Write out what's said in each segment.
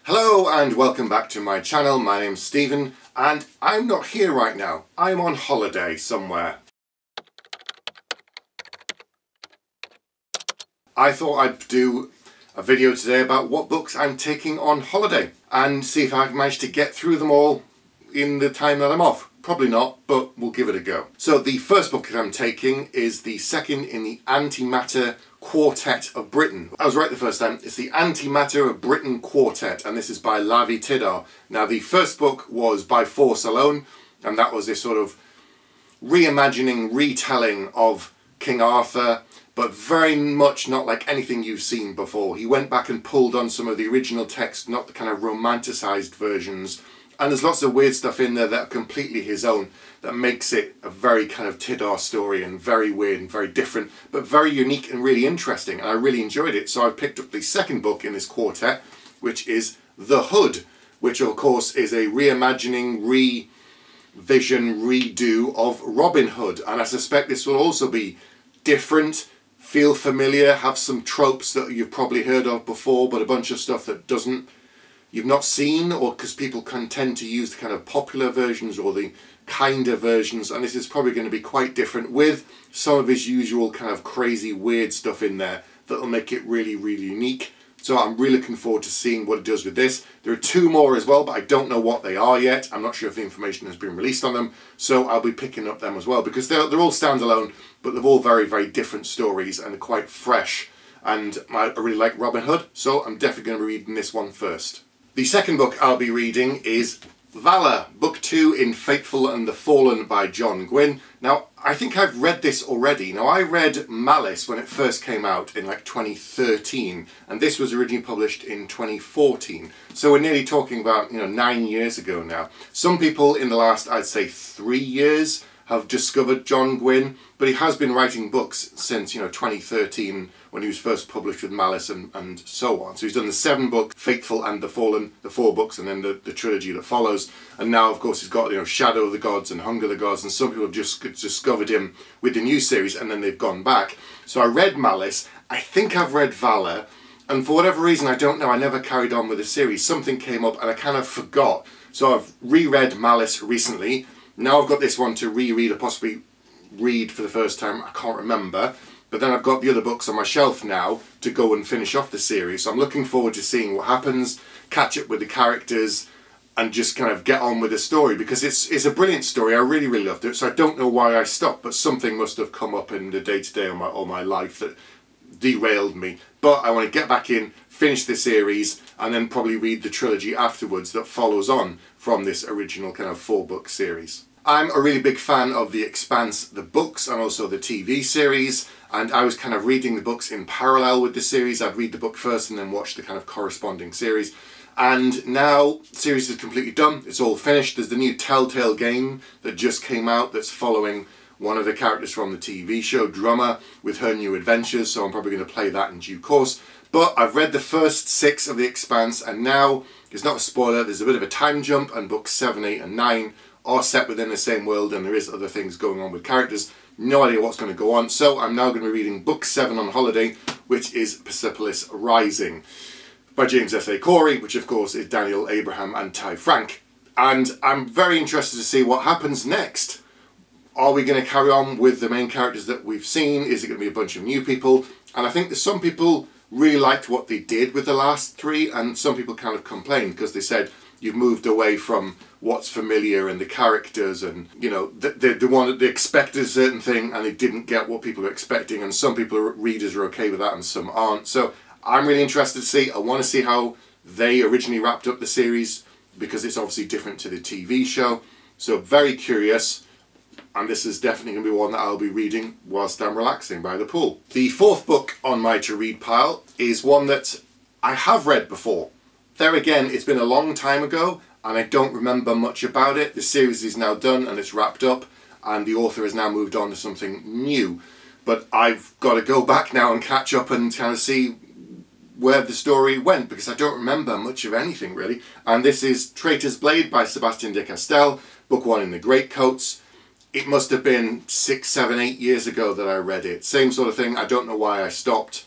Hello and welcome back to my channel. My name's Stephen and I'm not here right now. I'm on holiday somewhere. I thought I'd do a video today about what books I'm taking on holiday and see if I can manage to get through them all in the time that I'm off. Probably not, but we'll give it a go. So the first book that I'm taking is the second in the Antimatter Quartet of Britain. I was right the first time. It's the Antimatter of Britain Quartet, and this is by Lavi Tidar. Now the first book was By Force Alone, and that was this sort of reimagining, retelling of King Arthur, but very much not like anything you've seen before. He went back and pulled on some of the original text, not the kind of romanticised versions. And there's lots of weird stuff in there that are completely his own, that makes it a very kind of Tidar story and very weird and very different, but very unique and really interesting. And I really enjoyed it. So I picked up the second book in this quartet, which is The Hood, which of course is a reimagining, revision, redo of Robin Hood. And I suspect this will also be different, feel familiar, have some tropes that you've probably heard of before, but a bunch of stuff that you've not seen, or because people can tend to use the kind of popular versions or the kinder versions, and this is probably going to be quite different with some of his usual kind of crazy weird stuff in there that will make it really, really unique. So I'm really looking forward to seeing what it does with this. There are two more as well, but I don't know what they are yet. I'm not sure if the information has been released on them, so I'll be picking up them as well, because they're all standalone, but they're all very, very different stories and they're quite fresh. And I really like Robin Hood, so I'm definitely going to be reading this one first. The second book I'll be reading is Valor, Book 2 in Faithful and the Fallen by John Gwynne. Now, I think I've read this already. Now, I read Malice when it first came out in like 2013, and this was originally published in 2014. So we're nearly talking about, 9 years ago now. Some people in the last, I'd say, 3 years have discovered John Gwynne, but he has been writing books since, 2013, when he was first published with Malice and so on. So he's done the 7 book, Faithful and the Fallen, the 4 books, and then the trilogy that follows. And now, of course, he's got, Shadow of the Gods and Hunger of the Gods, and some people have just discovered him with the new series, and then they've gone back. So I read Malice, I think I've read Valor, and for whatever reason, I don't know, I never carried on with the series. Something came up and I kind of forgot. So I've reread Malice recently. Now I've got this one to reread, or possibly read for the first time, I can't remember. But then I've got the other books on my shelf now to go and finish off the series. So I'm looking forward to seeing what happens, catch up with the characters, and just kind of get on with the story, because it's a brilliant story. I really, really loved it. So I don't know why I stopped, but something must have come up in the day-to-day of my life that derailed me. But I want to get back in, finish the series, and then probably read the trilogy afterwards that follows on from this original kind of 4-book series. I'm a really big fan of the Expanse, the books, and also the TV series, and I was kind of reading the books in parallel with the series. I'd read the book first and then watch the kind of corresponding series. And now the series is completely done, it's all finished. There's the new Telltale game that just came out that's following one of the characters from the TV show, Drummer, with her new adventures, so I'm probably going to play that in due course. But I've read the first 6 of the Expanse, and now, it's not a spoiler, there's a bit of a time jump, and books 7, 8 and 9 are set within the same world, and there is other things going on with characters. No idea what's going to go on, so I'm now going to be reading book 7 on holiday, which is Persepolis Rising by James S.A. Corey, which of course is Daniel Abraham and Ty Frank. And I'm very interested to see what happens next. Are we going to carry on with the main characters that we've seen? Is it going to be a bunch of new people? And I think that some people really liked what they did with the last 3, and some people kind of complained because they said you've moved away from what's familiar and the characters, and they expected a certain thing and they didn't get what people are expecting, and some readers are okay with that and some aren't. So I'm really interested to see. I want to see how they originally wrapped up the series, because it's obviously different to the TV show. So very curious, and this is definitely going to be one that I'll be reading whilst I'm relaxing by the pool. The 4th book on my to-read pile is one that I have read before. There again, it's been a long time ago, and I don't remember much about it. The series is now done and it's wrapped up, and the author has now moved on to something new. But I've got to go back now and catch up and kind of see where the story went, because I don't remember much of anything really. And this is Traitors Blade by Sebastian de Castell, book 1 in the Greatcoats. It must have been 6, 7, 8 years ago that I read it. Same sort of thing. I don't know why I stopped.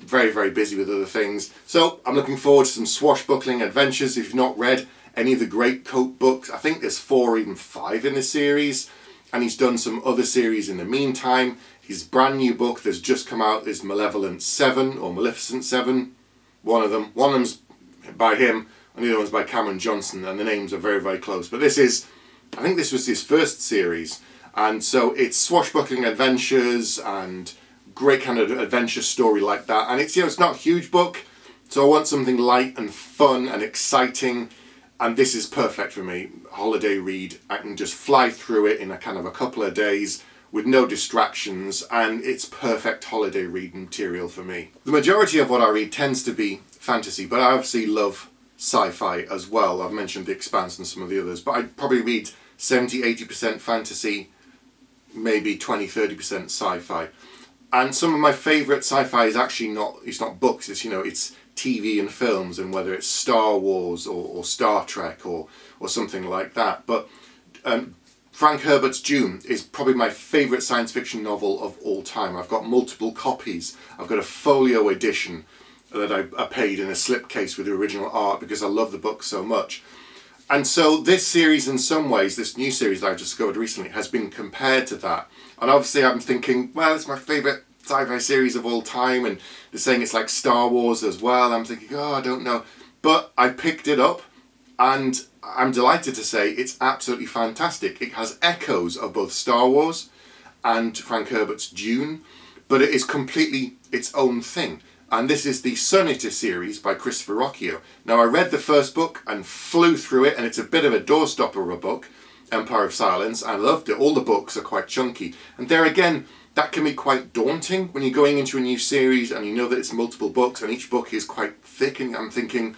very, very busy with other things. So I'm looking forward to some swashbuckling adventures. If you've not read any of the Great Coat books, I think there's 4 or even 5 in this series, and he's done some other series in the meantime. His brand new book that's just come out is Malevolent 7 or Maleficent 7. One of them's by him and the other one's by Cameron Johnson, and the names are very, very close. But this is, I think this was his first series, and so it's swashbuckling adventures and great kind of adventure story like that. And it's, you know, it's not a huge book, so I want something light and fun and exciting, and this is perfect for me. Holiday read. I can just fly through it in a kind of a couple of days with no distractions, and it's perfect holiday reading material for me. The majority of what I read tends to be fantasy, but I obviously love sci-fi as well. I've mentioned The Expanse and some of the others, but I probably read 70-80% fantasy, maybe 20-30% sci-fi. And some of my favourite sci-fi is actually not, it's not books, it's, you know, it's TV and films, and whether it's Star Wars or Star Trek or something like that. But Frank Herbert's Dune is probably my favourite science fiction novel of all time. I've got multiple copies. I've got a folio edition that I paid in a slipcase with the original art because I love the book so much. And so this series, in some ways, this new series that I've discovered recently, has been compared to that. And obviously I'm thinking, well, it's my favourite sci-fi series of all time, and they're saying it's like Star Wars as well. I'm thinking, oh, I don't know. But I picked it up, and I'm delighted to say it's absolutely fantastic. It has echoes of both Star Wars and Frank Herbert's Dune, but it is completely its own thing. And this is the Sonata series by Christopher Rocchio. Now, I read the first book and flew through it, and it's a bit of a doorstopper of a book, Empire of Silence. I loved it. All the books are quite chunky. And there again, that can be quite daunting when you're going into a new series and you know that it's multiple books and each book is quite thick, and I'm thinking,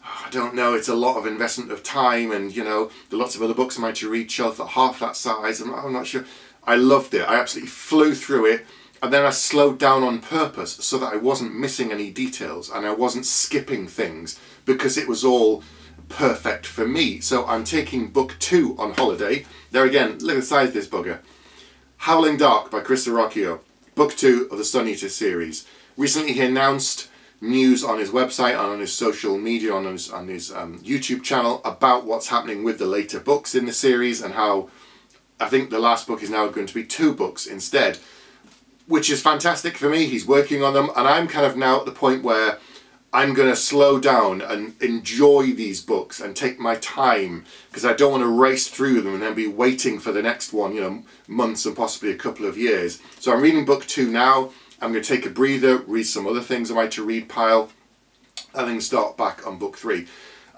oh, I don't know, it's a lot of investment of time, and, you know, there are lots of other books I might to read shelf at half that size, and I'm not sure. I loved it. I absolutely flew through it. And then I slowed down on purpose so that I wasn't missing any details and I wasn't skipping things, because it was all perfect for me. So I'm taking book 2 on holiday. There again, look at the size of this bugger. Howling Dark by Christopher Rocchio, book 2 of the Sonata series. Recently he announced news on his website and on his social media, on his YouTube channel, about what's happening with the later books in the series, and how I think the last book is now going to be 2 books instead. Which is fantastic for me. He's working on them, and I'm kind of now at the point where I'm going to slow down and enjoy these books and take my time, because I don't want to race through them and then be waiting for the next one, you know, months and possibly a couple of years. So I'm reading book 2 now. I'm going to take a breather, read some other things I might to read pile, and then start back on book 3.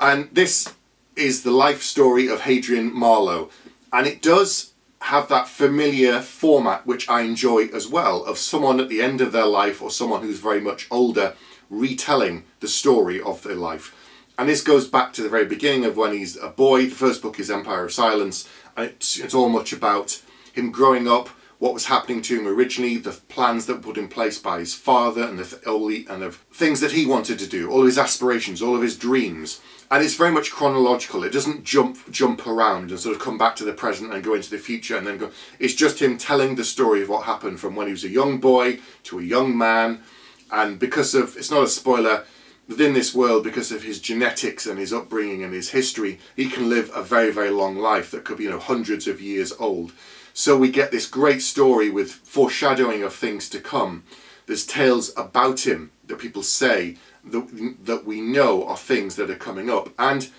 And this is the life story of Hadrian Marlowe, and it does have that familiar format which I enjoy as well, of someone at the end of their life or someone who's very much older retelling the story of their life. And this goes back to the very beginning of when he's a boy. The first book is Empire of Silence, and it's all much about him growing up, what was happening to him originally, the plans that were put in place by his father, and the things that he wanted to do, all of his aspirations, all of his dreams. And it's very much chronological. It doesn't jump around and sort of come back to the present and go into the future and then go. It's just him telling the story of what happened from when he was a young boy to a young man. And because of, it's not a spoiler, within this world, because of his genetics and his upbringing and his history, he can live a very, very long life that could be, you know, hundreds of years old. So we get this great story with foreshadowing of things to come. There's tales about him that people say that we know are things that are coming up. And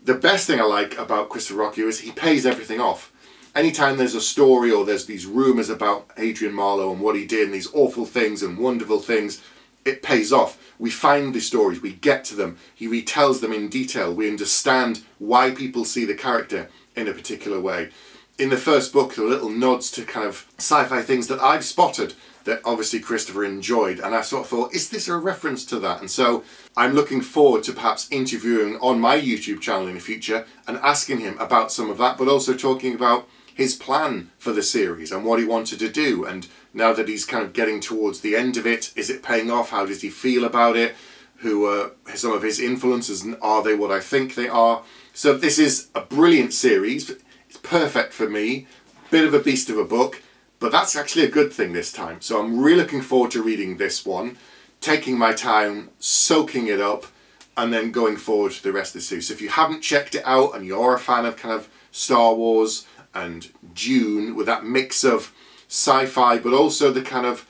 the best thing I like about Christopher Rocchio is he pays everything off. Anytime there's a story or there's these rumours about Hadrian Marlowe and what he did and these awful things and wonderful things, it pays off. We find the stories, we get to them, he retells them in detail, we understand why people see the character in a particular way. In the first book, there are little nods to kind of sci-fi things that I've spotted that obviously Christopher enjoyed, and I sort of thought, is this a reference to that? And so I'm looking forward to perhaps interviewing on my YouTube channel in the future and asking him about some of that, but also talking about his plan for the series and what he wanted to do. And now that he's kind of getting towards the end of it, is it paying off? How does he feel about it? Who are some of his influences, and are they what I think they are? So this is a brilliant series. It's perfect for me. Bit of a beast of a book. But that's actually a good thing this time. So I'm really looking forward to reading this one. taking my time, soaking it up, and then going forward to the rest of the series. So if you haven't checked it out and you're a fan of kind of Star Wars and Dune with that mix of sci-fi but also the kind of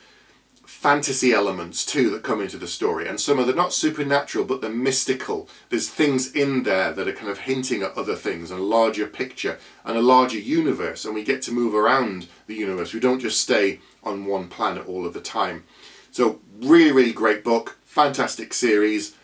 fantasy elements too that come into the story, and some of the not supernatural but the mystical, there's things in there that are kind of hinting at other things and a larger picture and a larger universe, and we get to move around the universe. We don't just stay on one planet all of the time. So really great book, fantastic series,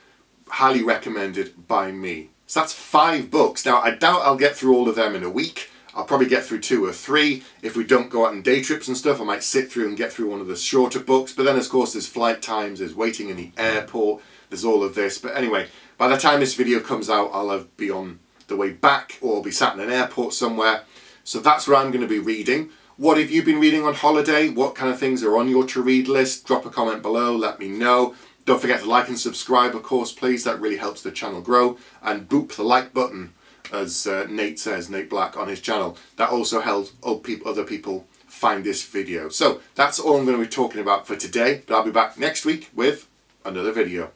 highly recommended by me. So that's 5 books. Now I doubt I'll get through all of them in a week. I'll probably get through 2 or 3. If we don't go out on day trips and stuff, I might sit through and get through one of the shorter books. But then of course there's flight times, there's waiting in the airport, there's all of this. But anyway, by the time this video comes out, I'll be on the way back or be sat in an airport somewhere. So that's what I'm going to be reading. What have you been reading on holiday? What kind of things are on your to-read list? Drop a comment below, let me know. Don't forget to like and subscribe, of course, please. That really helps the channel grow. And boop the like button, as Nate says, Nate Black on his channel. That also helps other people find this video. So that's all I'm going to be talking about for today. But I'll be back next week with another video.